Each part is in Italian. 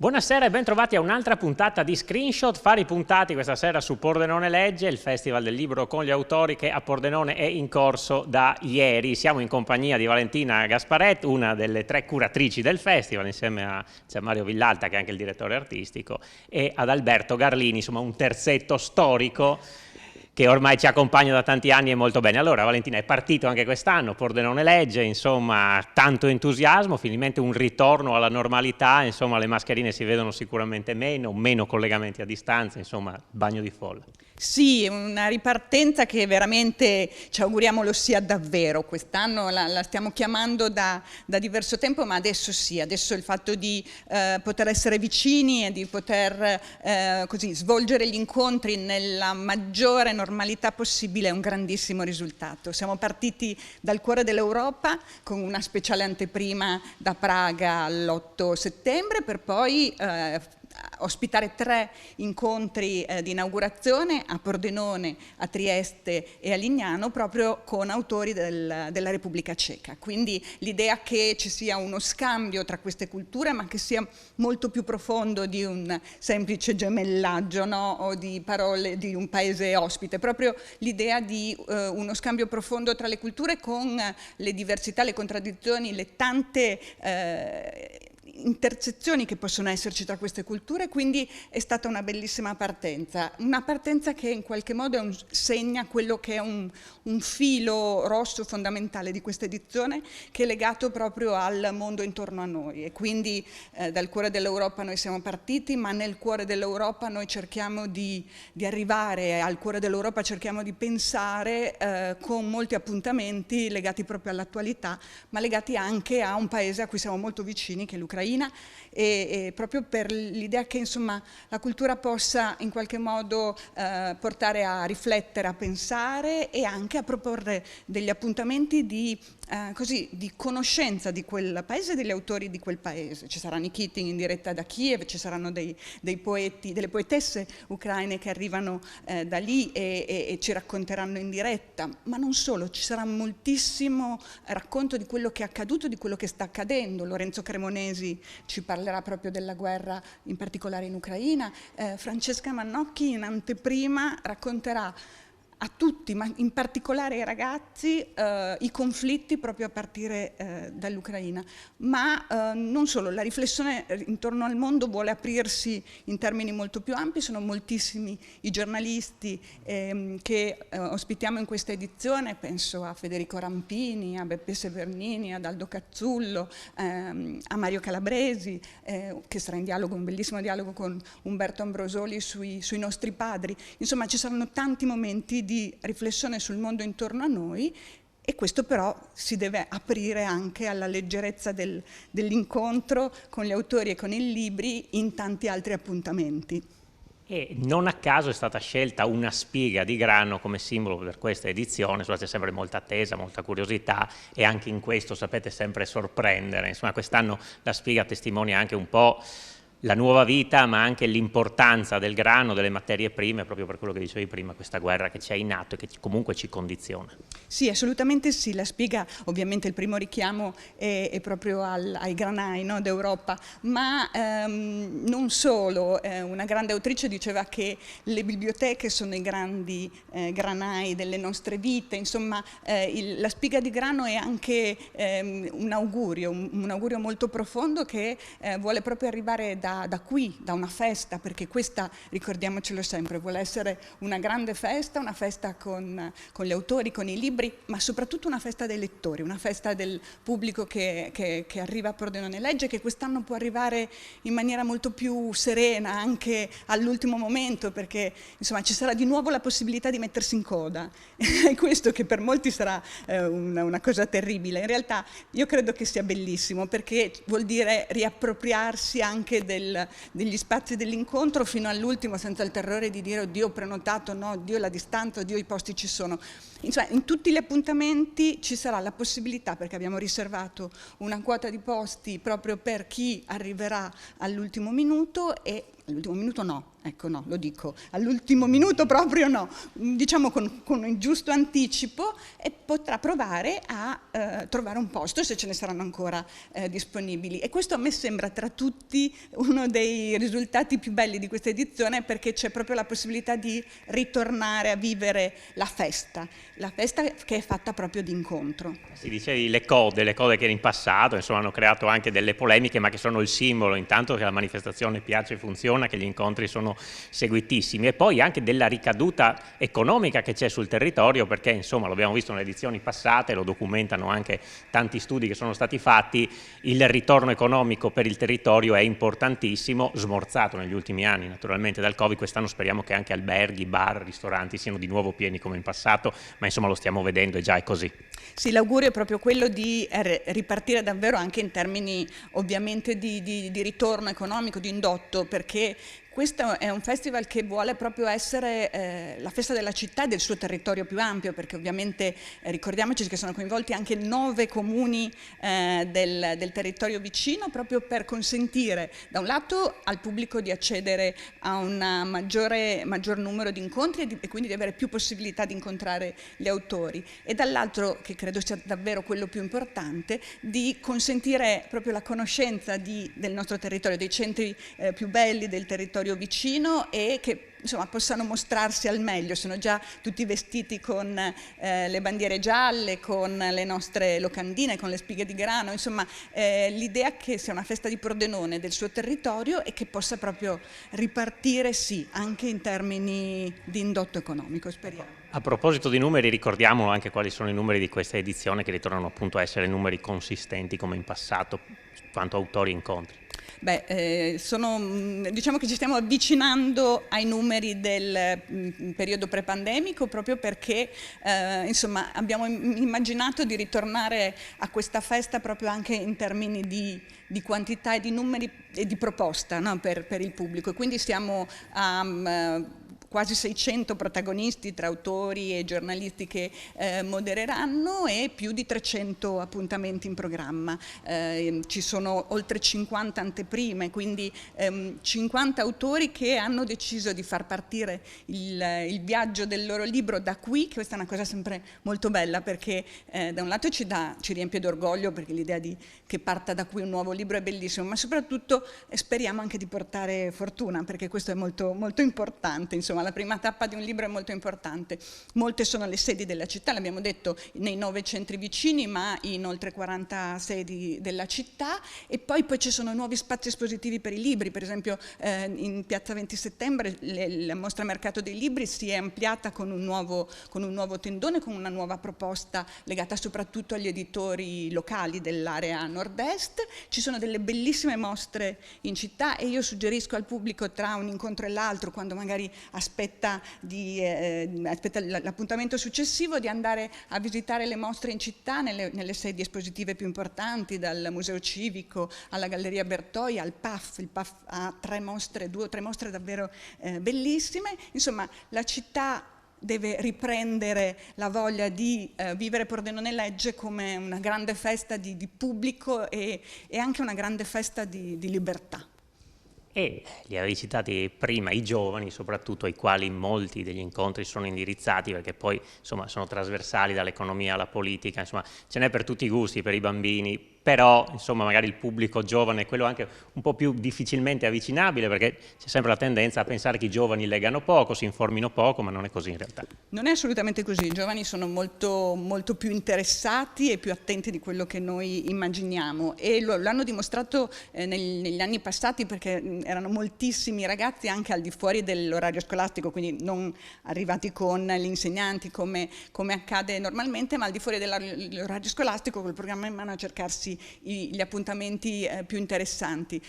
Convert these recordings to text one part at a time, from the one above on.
Buonasera e ben trovati a un'altra puntata di Screenshot. Fari puntati questa sera su Pordenone Legge, il Festival del Libro con gli Autori che a Pordenone è in corso da ieri. Siamo in compagnia di Valentina Gasparet, una delle 3 curatrici del festival, insieme a Mario Villalta, che è anche il direttore artistico, e ad Alberto Garlini, insomma un terzetto storico che ormai ci accompagna da tanti anni e molto bene. Allora Valentina, è partito anche quest'anno, Pordenone Legge, insomma tanto entusiasmo, finalmente un ritorno alla normalità, insomma le mascherine si vedono sicuramente meno collegamenti a distanza, insomma bagno di folla. Sì, una ripartenza che veramente ci auguriamo lo sia davvero. Quest'anno la stiamo chiamando da diverso tempo, ma adesso sì, adesso il fatto di poter essere vicini e di poter così svolgere gli incontri nella maggiore normalità possibile è un grandissimo risultato. Siamo partiti dal cuore dell'Europa con una speciale anteprima da Praga l'8 settembre per poi ospitare 3 incontri di inaugurazione a Pordenone, a Trieste e a Lignano proprio con autori della Repubblica Ceca. Quindi l'idea che ci sia uno scambio tra queste culture ma che sia molto più profondo di un semplice gemellaggio, no? O di parole di un paese ospite, proprio l'idea di uno scambio profondo tra le culture con le diversità, le contraddizioni, le tante intersezioni che possono esserci tra queste culture, quindi è stata una bellissima partenza, una partenza che in qualche modo segna quello che è un filo rosso fondamentale di questa edizione, che è legato proprio al mondo intorno a noi. E quindi dal cuore dell'Europa noi siamo partiti, ma nel cuore dell'Europa noi cerchiamo di arrivare, al cuore dell'Europa cerchiamo di pensare con molti appuntamenti legati proprio all'attualità, ma legati anche a un paese a cui siamo molto vicini, che è l'Ucraina, e proprio per l'idea che insomma la cultura possa in qualche modo portare a riflettere, a pensare e anche a proporre degli appuntamenti di conoscenza di quel paese e degli autori di quel paese. Ci saranno i Keating in diretta da Kiev, ci saranno dei poeti, delle poetesse ucraine che arrivano da lì e ci racconteranno in diretta, ma non solo, ci sarà moltissimo racconto di quello che è accaduto, di quello che sta accadendo. Lorenzo Cremonesi ci parlerà proprio della guerra, in particolare in Ucraina. Francesca Mannocchi in anteprima racconterà a tutti, ma in particolare ai ragazzi, i conflitti proprio a partire dall'Ucraina. Ma non solo, la riflessione intorno al mondo vuole aprirsi in termini molto più ampi, sono moltissimi i giornalisti che ospitiamo in questa edizione, penso a Federico Rampini, a Beppe Severnini, ad Aldo Cazzullo, a Mario Calabresi, che sarà in dialogo, un bellissimo dialogo con Umberto Ambrosoli sui nostri padri. Insomma, ci saranno tanti momenti di riflessione sul mondo intorno a noi, e questo però si deve aprire anche alla leggerezza dell'incontro con gli autori e con i libri in tanti altri appuntamenti. E non a caso è stata scelta una spiga di grano come simbolo per questa edizione, c'è sempre molta attesa, molta curiosità, e anche in questo sapete sempre sorprendere. Insomma, quest'anno la spiga testimonia anche un po' la nuova vita, ma anche l'importanza del grano, delle materie prime, proprio per quello che dicevi prima, questa guerra che c'è in atto e che comunque ci condiziona. Sì, assolutamente sì. La spiga, ovviamente il primo richiamo è proprio ai granai, no, d'Europa, ma non solo. Una grande autrice diceva che le biblioteche sono i grandi granai delle nostre vite, insomma la spiga di grano è anche un augurio molto profondo che vuole proprio arrivare da qui, da una festa, perché questa, ricordiamocelo sempre, vuole essere una grande festa, una festa con gli autori, con i libri, ma soprattutto una festa dei lettori, una festa del pubblico che arriva a Pordenone Legge, che quest'anno può arrivare in maniera molto più serena, anche all'ultimo momento, perché insomma ci sarà di nuovo la possibilità di mettersi in coda. Questo che per molti sarà una cosa terribile, in realtà io credo che sia bellissimo, perché vuol dire riappropriarsi anche degli spazi dell'incontro fino all'ultimo, senza il terrore di dire oddio ho prenotato, no, oddio la distanza, oddio i posti ci sono. Insomma, in tutti gli appuntamenti ci sarà la possibilità, perché abbiamo riservato una quota di posti proprio per chi arriverà all'ultimo minuto, e all'ultimo minuto no, ecco no, lo dico, all'ultimo minuto proprio no, diciamo con il giusto anticipo, e potrà provare a trovare un posto se ce ne saranno ancora disponibili. E questo a me sembra tra tutti uno dei risultati più belli di questa edizione, perché c'è proprio la possibilità di ritornare a vivere la festa che è fatta proprio di incontro. Si dicevi le code che in passato insomma hanno creato anche delle polemiche, ma che sono il simbolo intanto che la manifestazione piace e funziona, che gli incontri sono seguitissimi, e poi anche della ricaduta economica che c'è sul territorio, perché insomma lo abbiamo visto nelle edizioni passate, lo documentano anche tanti studi che sono stati fatti, il ritorno economico per il territorio è importantissimo, smorzato negli ultimi anni naturalmente dal Covid. Quest'anno speriamo che anche alberghi, bar, ristoranti siano di nuovo pieni come in passato, ma insomma lo stiamo vedendo e già è così. Sì, l'augurio è proprio quello di ripartire davvero anche in termini ovviamente di ritorno economico, di indotto, perché questo è un festival che vuole proprio essere la festa della città e del suo territorio più ampio, perché ovviamente ricordiamoci che sono coinvolti anche 9 comuni del territorio vicino, proprio per consentire da un lato al pubblico di accedere a un maggior numero di incontri e quindi di avere più possibilità di incontrare gli autori, e dall'altro, che credo sia davvero quello più importante, di consentire proprio la conoscenza del nostro territorio, dei centri più belli del territorio vicino, e che insomma possano mostrarsi al meglio. Sono già tutti vestiti con le bandiere gialle, con le nostre locandine, con le spighe di grano, insomma l'idea che sia una festa di Pordenone del suo territorio e che possa proprio ripartire, sì, anche in termini di indotto economico, speriamo. A proposito di numeri, ricordiamo anche quali sono i numeri di questa edizione, che ritornano appunto a essere numeri consistenti come in passato quanto autori e incontri. Diciamo che ci stiamo avvicinando ai numeri del periodo prepandemico, proprio perché insomma abbiamo immaginato di ritornare a questa festa proprio anche in termini di quantità e di numeri e di proposta, no? per il pubblico, e quindi siamo a quasi 600 protagonisti tra autori e giornalisti che modereranno, e più di 300 appuntamenti in programma. Ci sono oltre 50 anteprime, quindi 50 autori che hanno deciso di far partire il viaggio del loro libro da qui, che questa è una cosa sempre molto bella, perché da un lato ci riempie d'orgoglio, perché l'idea che parta da qui un nuovo libro è bellissimo, ma soprattutto speriamo anche di portare fortuna, perché questo è molto, molto importante. Insomma, la prima tappa di un libro è molto importante. Molte sono le sedi della città, l'abbiamo detto, nei 9 centri vicini, ma in oltre 40 sedi della città, e poi ci sono nuovi spazi espositivi per i libri. Per esempio in Piazza 20 Settembre la mostra Mercato dei Libri si è ampliata con un nuovo tendone, con una nuova proposta legata soprattutto agli editori locali dell'area nord-est. Ci sono delle bellissime mostre in città, e io suggerisco al pubblico, tra un incontro e l'altro, quando magari aspetta l'appuntamento successivo, di andare a visitare le mostre in città, nelle sedi espositive più importanti, dal Museo Civico alla Galleria Bertoi al PAF. Il PAF ha 2 o 3 mostre davvero bellissime. Insomma, la città deve riprendere la voglia di vivere Pordenone Legge come una grande festa di pubblico e anche una grande festa di libertà. E li avevi citati prima, i giovani soprattutto, ai quali molti degli incontri sono indirizzati, perché poi insomma sono trasversali dall'economia alla politica, insomma ce n'è per tutti i gusti, per i bambini, però insomma magari il pubblico giovane è quello anche un po' più difficilmente avvicinabile, perché c'è sempre la tendenza a pensare che i giovani leggano poco, si informino poco, ma non è così in realtà. Non è assolutamente così, i giovani sono molto, molto più interessati e più attenti di quello che noi immaginiamo, e l'hanno dimostrato negli anni passati, perché erano moltissimi ragazzi anche al di fuori dell'orario scolastico, quindi non arrivati con gli insegnanti come accade normalmente, ma al di fuori dell'orario scolastico, col programma in mano, a cercarsi gli appuntamenti più interessanti.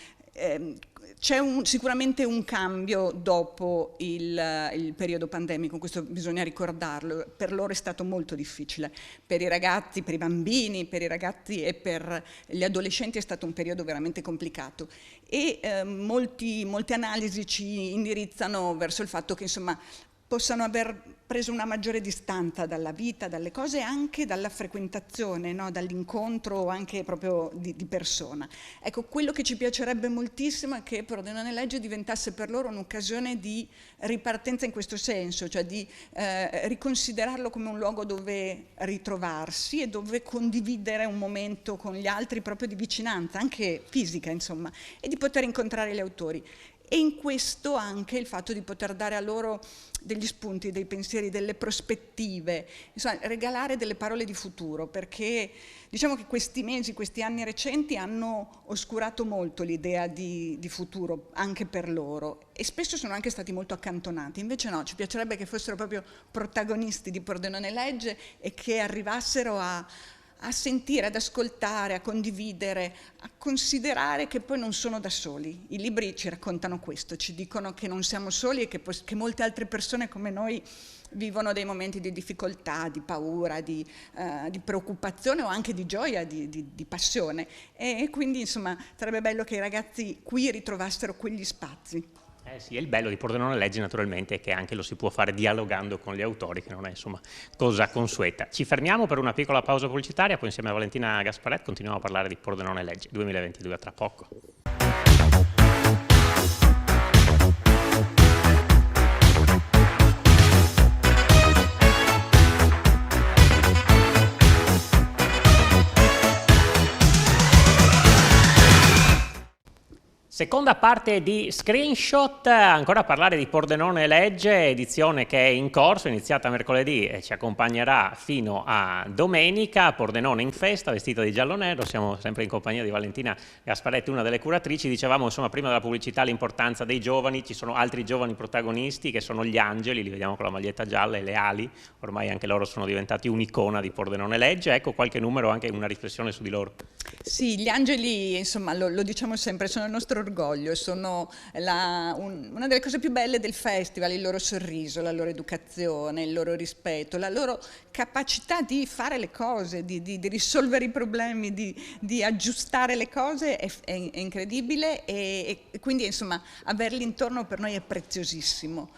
C'è sicuramente un cambio dopo il periodo pandemico, questo bisogna ricordarlo. Per loro è stato molto difficile, per i ragazzi, per i bambini, per i ragazzi e per gli adolescenti è stato un periodo veramente complicato, e molte analisi ci indirizzano verso il fatto che insomma possano aver preso una maggiore distanza dalla vita, dalle cose e anche dalla frequentazione, no? Dall'incontro anche proprio di persona. Ecco, quello che ci piacerebbe moltissimo è che Pordenone Legge diventasse per loro un'occasione di ripartenza in questo senso, cioè di riconsiderarlo come un luogo dove ritrovarsi e dove condividere un momento con gli altri proprio di vicinanza, anche fisica insomma, e di poter incontrare gli autori. E in questo anche il fatto di poter dare a loro degli spunti, dei pensieri, delle prospettive, insomma regalare delle parole di futuro, perché diciamo che questi mesi, questi anni recenti hanno oscurato molto l'idea di futuro anche per loro e spesso sono anche stati molto accantonati. Invece no, ci piacerebbe che fossero proprio protagonisti di Pordenone Legge e che arrivassero a sentire, ad ascoltare, a condividere, a considerare che poi non sono da soli. I libri ci raccontano questo, ci dicono che non siamo soli e che molte altre persone come noi vivono dei momenti di difficoltà, di paura, di preoccupazione o anche di gioia, di passione. E quindi insomma sarebbe bello che i ragazzi qui ritrovassero quegli spazi. Sì, e il bello di Pordenone Legge naturalmente è che anche lo si può fare dialogando con gli autori, che non è insomma cosa consueta. Ci fermiamo per una piccola pausa pubblicitaria, poi insieme a Valentina Gasparet continuiamo a parlare di Pordenone Legge 2022, a tra poco. Seconda parte di Screenshot, ancora a parlare di Pordenone Legge, edizione che è in corso, iniziata mercoledì e ci accompagnerà fino a domenica. Pordenone in festa, vestita di giallo-nero, siamo sempre in compagnia di Valentina Gasparetti, una delle curatrici. Dicevamo insomma prima della pubblicità l'importanza dei giovani, ci sono altri giovani protagonisti che sono gli angeli, li vediamo con la maglietta gialla e le ali, ormai anche loro sono diventati un'icona di Pordenone Legge. Ecco qualche numero, anche una riflessione su di loro. Sì, gli angeli, insomma, lo diciamo sempre, sono il nostro orgoglio, sono una delle cose più belle del festival, il loro sorriso, la loro educazione, il loro rispetto, la loro capacità di fare le cose, di risolvere i problemi, di aggiustare le cose è incredibile e quindi insomma averli intorno per noi è preziosissimo.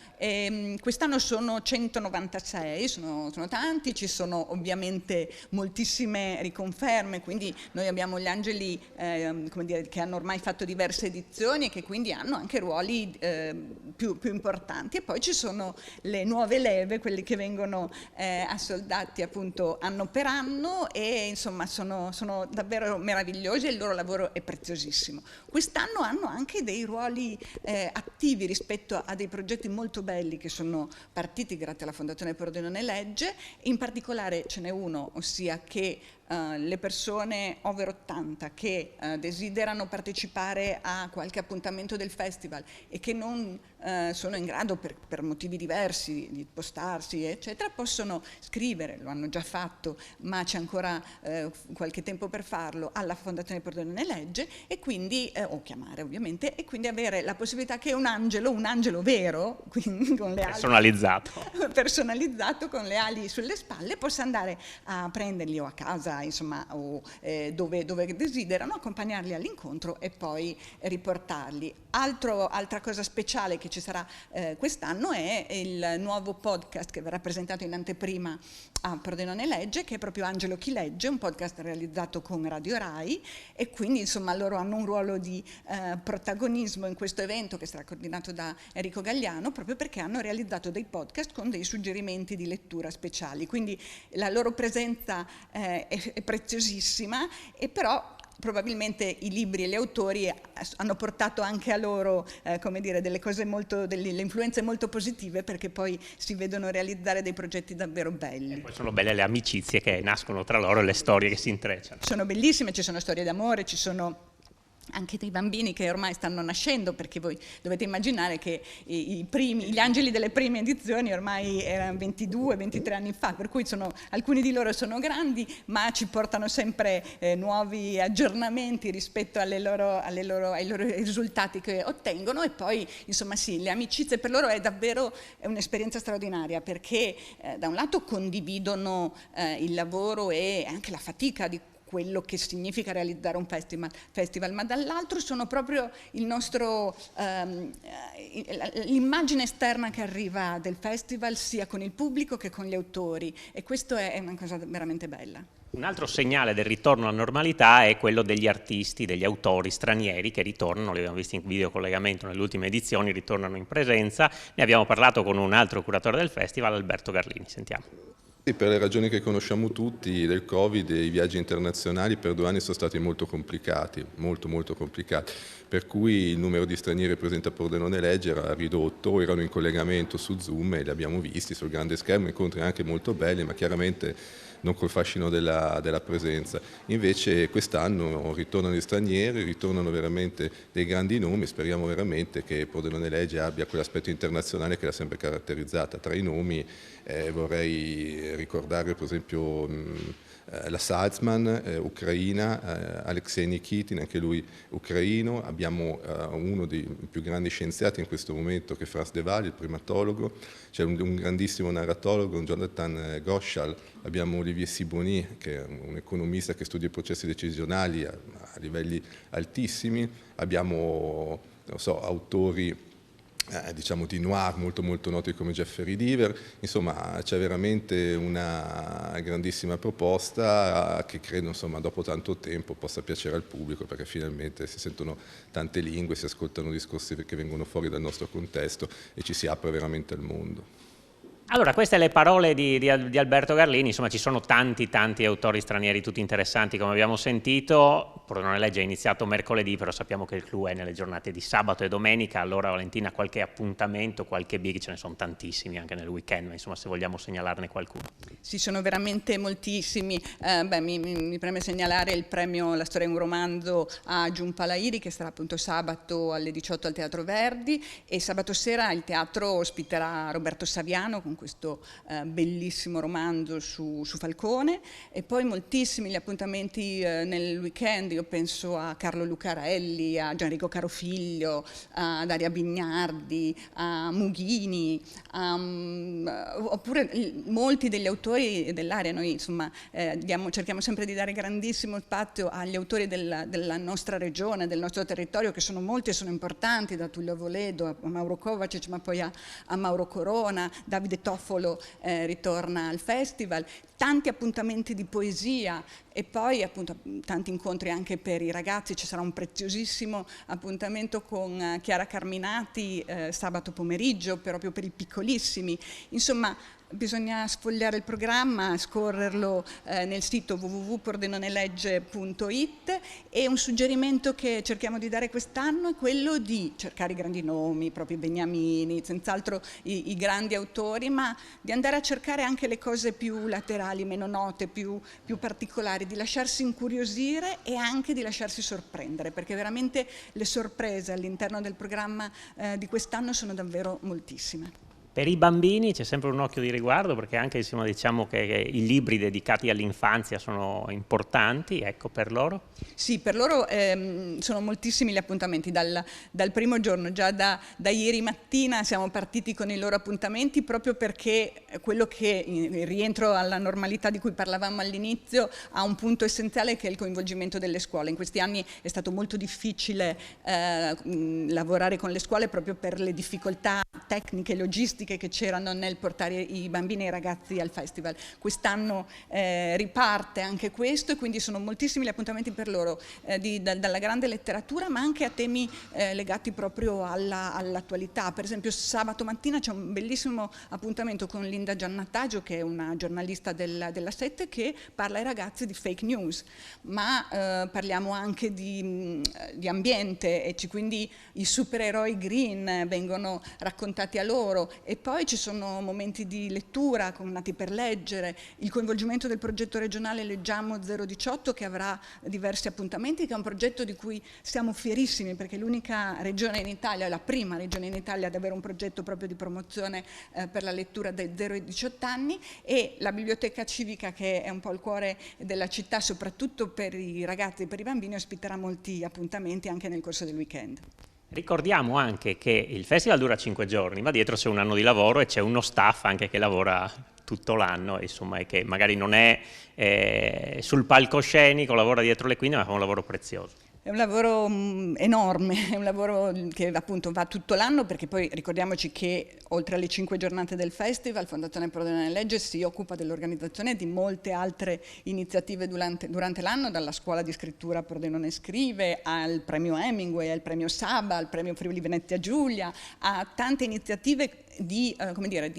Quest'anno sono 196, sono tanti, ci sono ovviamente moltissime riconferme, quindi noi abbiamo gli angeli come dire, che hanno ormai fatto diverse edizioni e che quindi hanno anche ruoli più importanti, e poi ci sono le nuove leve, quelli che vengono assoldati appunto anno per anno e insomma sono davvero meravigliosi e il loro lavoro è preziosissimo. Quest'anno hanno anche dei ruoli attivi rispetto a dei progetti molto belli che sono partiti grazie alla Fondazione Pordenone Legge. In particolare ce n'è uno, ossia che le persone over 80 che desiderano partecipare a qualche appuntamento del festival e che non sono in grado per motivi diversi di spostarsi eccetera, possono scrivere, lo hanno già fatto ma c'è ancora qualche tempo per farlo, alla Fondazione Pordenone Legge e quindi, o chiamare ovviamente, e quindi avere la possibilità che un angelo vero, quindi con le ali personalizzato con le ali sulle spalle, possa andare a prenderli o a casa insomma, o dove desiderano, accompagnarli all'incontro e poi riportarli. Altra cosa speciale che ci sarà quest'anno è il nuovo podcast che verrà presentato in anteprima a Pordenone Legge, che è proprio Angelo Chi Legge, un podcast realizzato con Radio Rai, e quindi insomma loro hanno un ruolo di protagonismo in questo evento che sarà coordinato da Enrico Gagliano, proprio perché hanno realizzato dei podcast con dei suggerimenti di lettura speciali, quindi la loro presenza è preziosissima, e però probabilmente i libri e gli autori hanno portato anche a loro come dire, delle influenze molto positive, perché poi si vedono realizzare dei progetti davvero belli. E poi sono belle le amicizie che nascono tra loro e le storie che si intrecciano. Sono bellissime, ci sono storie d'amore, ci sono anche dei bambini che ormai stanno nascendo, perché voi dovete immaginare che gli angeli delle prime edizioni ormai erano 22-23 anni fa, per cui alcuni di loro sono grandi, ma ci portano sempre nuovi aggiornamenti rispetto ai loro risultati che ottengono. E poi insomma sì, le amicizie per loro è un'esperienza straordinaria, perché da un lato condividono il lavoro e anche la fatica di quello che significa realizzare un festival, ma dall'altro sono proprio il nostro, l'immagine esterna che arriva del festival sia con il pubblico che con gli autori, e questo è una cosa veramente bella. Un altro segnale del ritorno alla normalità è quello degli artisti, degli autori stranieri che ritornano, li abbiamo visti in video collegamento nelle ultime edizioni, ritornano in presenza. Ne abbiamo parlato con un altro curatore del festival, Alberto Garlini, sentiamo. Sì, per le ragioni che conosciamo tutti del Covid, i viaggi internazionali per 2 anni sono stati molto complicati, molto complicati, per cui il numero di stranieri presenti a Pordenone Legge era ridotto, erano in collegamento su Zoom e li abbiamo visti sul grande schermo, incontri anche molto belli, ma chiaramente non col fascino della presenza. Invece quest'anno ritornano gli stranieri, ritornano veramente dei grandi nomi, speriamo veramente che Pordenone Legge abbia quell'aspetto internazionale che l'ha sempre caratterizzata. Tra i nomi vorrei ricordare per esempio la Salzman, ucraina, Alexei Nikitin, anche lui ucraino. Abbiamo uno dei più grandi scienziati in questo momento che è Franz de Waal, il primatologo, c'è un grandissimo narratologo, un Jonathan Goshal, abbiamo Olivier Sibony che è un economista che studia i processi decisionali a livelli altissimi, abbiamo autori diciamo di noir molto noti come Jeffrey Deaver. Insomma c'è veramente una grandissima proposta che credo dopo tanto tempo possa piacere al pubblico, perché finalmente si sentono tante lingue, si ascoltano discorsi che vengono fuori dal nostro contesto e ci si apre veramente al mondo. Allora, queste le parole di Alberto Garlini, insomma ci sono tanti autori stranieri tutti interessanti come abbiamo sentito. Pordenone Legge è iniziato mercoledì, però sappiamo che il clou è nelle giornate di sabato e domenica. Allora Valentina, qualche appuntamento, qualche big, ce ne sono tantissimi anche nel weekend, ma insomma se vogliamo segnalarne qualcuno. Sì, sono veramente moltissimi. Mi preme segnalare il premio La storia di un romanzo a Giunpa Lahiri, che sarà appunto sabato alle 18 al Teatro Verdi, e sabato sera il teatro ospiterà Roberto Saviano con questo bellissimo romanzo su Falcone, e poi moltissimi gli appuntamenti nel weekend. Io penso a Carlo Lucarelli, a Gianrico Carofiglio, a Daria Bignardi, a Mughini, oppure molti degli autori dell'area. Noi insomma cerchiamo sempre di dare grandissimo spazio agli autori della nostra regione, del nostro territorio, che sono molti e sono importanti, da Tullio Avoledo a Mauro Kovacic, ma poi a Mauro Corona. Davide Toffolo ritorna al festival, tanti appuntamenti di poesia e poi appunto tanti incontri anche per i ragazzi. Ci sarà un preziosissimo appuntamento con Chiara Carminati sabato pomeriggio proprio per i piccolissimi. Insomma, bisogna sfogliare il programma, scorrerlo nel sito www.pordenonelegge.it, e un suggerimento che cerchiamo di dare quest'anno è quello di cercare i grandi nomi, proprio Beniamini, senz'altro i grandi autori, ma di andare a cercare anche le cose più laterali, meno note, più particolari, di lasciarsi incuriosire e anche di lasciarsi sorprendere, perché veramente le sorprese all'interno del programma di quest'anno sono davvero moltissime. Per i bambini c'è sempre un occhio di riguardo, perché anche insomma, diciamo che i libri dedicati all'infanzia sono importanti, ecco, per loro? Sì, per loro sono moltissimi gli appuntamenti, dal primo giorno, già da ieri mattina siamo partiti con i loro appuntamenti, proprio perché quello che il rientro alla normalità di cui parlavamo all'inizio ha un punto essenziale, che è il coinvolgimento delle scuole. In questi anni è stato molto difficile lavorare con le scuole proprio per le difficoltà tecniche e logistiche che c'erano nel portare i bambini e i ragazzi al festival. Quest'anno riparte anche questo, e quindi sono moltissimi gli appuntamenti per loro, dalla grande letteratura ma anche a temi legati proprio all'attualità. Per esempio sabato mattina c'è un bellissimo appuntamento con Linda Giannatagio, che è una giornalista della 7, che parla ai ragazzi di fake news, ma parliamo anche di ambiente, e quindi i supereroi green vengono raccontati a loro. E poi ci sono momenti di lettura con Nati per leggere, il coinvolgimento del progetto regionale Leggiamo 018, che avrà diversi appuntamenti, che è un progetto di cui siamo fierissimi, perché è l'unica regione in Italia, la prima regione in Italia ad avere un progetto proprio di promozione per la lettura dai 0 ai 18 anni, e la biblioteca civica, che è un po' il cuore della città, soprattutto per i ragazzi e per i bambini, ospiterà molti appuntamenti anche nel corso del weekend. Ricordiamo anche che il festival dura 5 giorni, ma dietro c'è un anno di lavoro e c'è uno staff anche che lavora tutto l'anno, insomma, e che magari non è sul palcoscenico, lavora dietro le quinte, ma fa un lavoro prezioso. È un lavoro enorme, è un lavoro che appunto va tutto l'anno, perché poi ricordiamoci che oltre alle 5 giornate del festival, Fondazione Pordenone Legge si occupa dell'organizzazione di molte altre iniziative durante l'anno, dalla scuola di scrittura Pordenone Scrive, al premio Hemingway, al premio Saba, al premio Friuli Venezia Giulia, a tante iniziative di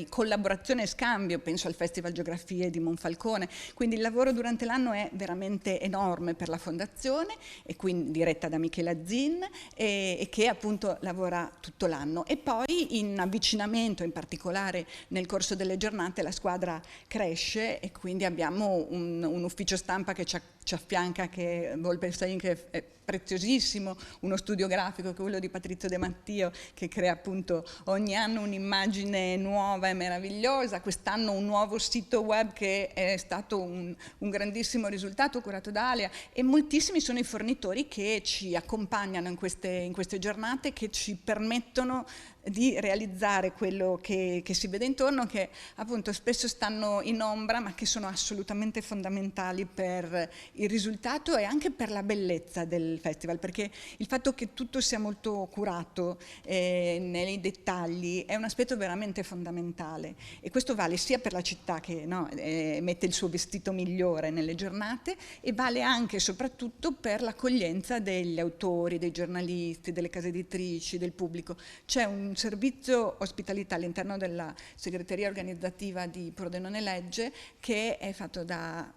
collaborazione e scambio, penso al Festival Geografie di Monfalcone. Quindi il lavoro durante l'anno è veramente enorme per la Fondazione, e quindi diretta da Michela Zin, e che appunto lavora tutto l'anno. E poi in avvicinamento, in particolare nel corso delle giornate, la squadra cresce, e quindi abbiamo un ufficio stampa che ci affianca, che è Volpe Stein, che è preziosissimo, uno studio grafico che è quello di Patrizio De Mattio, che crea appunto ogni anno un'immagine nuova e meravigliosa. Quest'anno un nuovo sito web che è stato un grandissimo risultato, curato da Alia, e moltissimi sono i fornitori che ci accompagnano in queste giornate, che ci permettono di realizzare quello che si vede intorno, che appunto spesso stanno in ombra, ma che sono assolutamente fondamentali per il risultato e anche per la bellezza del festival, perché il fatto che tutto sia molto curato nei dettagli è un aspetto veramente fondamentale, e questo vale sia per la città, che mette il suo vestito migliore nelle giornate, e vale anche e soprattutto per l'accoglienza degli autori, dei giornalisti, delle case editrici, del pubblico. C'è un servizio ospitalità all'interno della segreteria organizzativa di Pordenone Legge, che è fatto da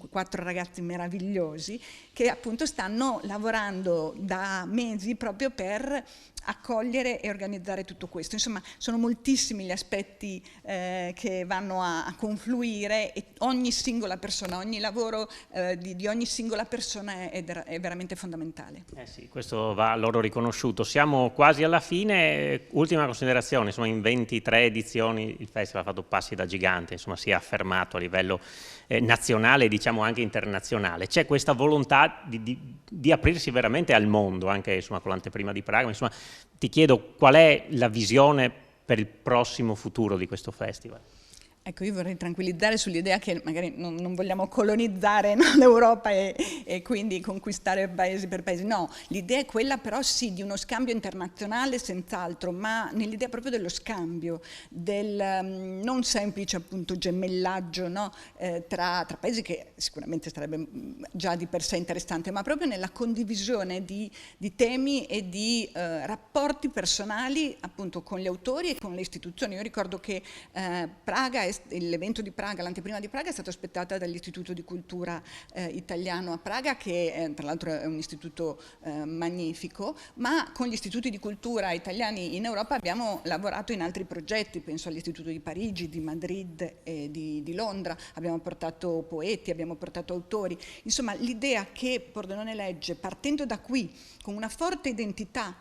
4 ragazzi meravigliosi, che appunto stanno lavorando da mesi proprio per accogliere e organizzare tutto questo. Insomma, sono moltissimi gli aspetti che vanno a confluire, e ogni singola persona, ogni lavoro di ogni singola persona è veramente fondamentale. Sì, questo va loro riconosciuto. Siamo quasi alla fine. Ultima considerazione, insomma, in 23 edizioni il festival ha fatto passi da gigante, insomma, si è affermato a livello nazionale e diciamo anche internazionale. C'è questa volontà di aprirsi veramente al mondo, anche insomma, con l'anteprima di Praga. Insomma, ti chiedo qual è la visione per il prossimo futuro di questo festival? Ecco, io vorrei tranquillizzare sull'idea che magari non vogliamo colonizzare l'Europa e quindi conquistare paesi per paesi. No, l'idea è quella però sì di uno scambio internazionale senz'altro, ma nell'idea proprio dello scambio, del non semplice appunto gemellaggio, no? tra paesi, che sicuramente sarebbe già di per sé interessante, ma proprio nella condivisione di temi e di rapporti personali appunto con gli autori e con le istituzioni. Io ricordo che Praga l'evento di Praga, l'anteprima di Praga, è stata aspettata dall'Istituto di Cultura Italiano a Praga, che tra l'altro è un istituto magnifico, ma con gli istituti di cultura italiani in Europa abbiamo lavorato in altri progetti, penso all'Istituto di Parigi, di Madrid e di Londra, abbiamo portato poeti, abbiamo portato autori. Insomma, l'idea che Pordenone Legge, partendo da qui, con una forte identità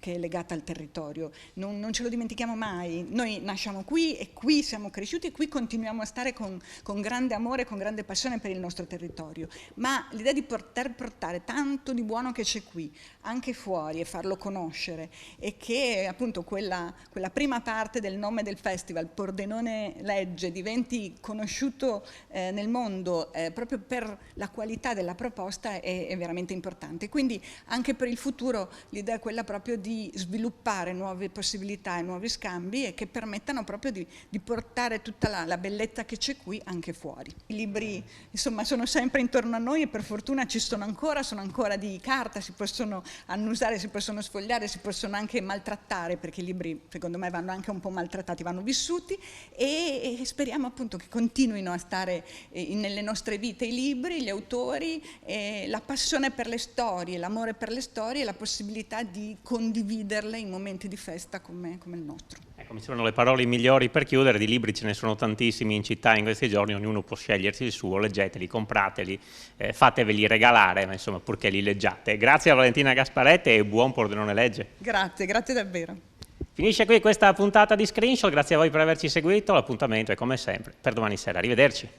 che è legata al territorio, non ce lo dimentichiamo mai. Noi nasciamo qui e qui siamo cresciuti e qui continuiamo a stare con grande amore, con grande passione per il nostro territorio, ma l'idea di poter portare tanto di buono che c'è qui anche fuori e farlo conoscere, e che appunto quella prima parte del nome del festival, Pordenone Legge, diventi conosciuto nel mondo proprio per la qualità della proposta è veramente importante. Quindi anche per il futuro l'idea è quella proprio di sviluppare nuove possibilità e nuovi scambi, e che permettano proprio di portare tutta la bellezza che c'è qui anche fuori. I libri insomma sono sempre intorno a noi, e per fortuna sono ancora di carta, si possono annusare, si possono sfogliare, si possono anche maltrattare, perché i libri secondo me vanno anche un po' maltrattati, vanno vissuti, e speriamo appunto che continuino a stare nelle nostre vite i libri, gli autori, la passione per le storie, l'amore per le storie, e la possibilità di condividerle in momenti di festa come il nostro. Ecco, mi sembrano le parole migliori per chiudere. Di libri ce ne sono tantissimi in città in questi giorni, ognuno può scegliersi il suo, leggeteli, comprateli, fateveli regalare, ma insomma purché li leggiate. Grazie a Valentina Gasparete e buon Pordenone Legge. Grazie davvero. Finisce qui questa puntata di Screenshot, grazie a voi per averci seguito, l'appuntamento è come sempre per domani sera, arrivederci.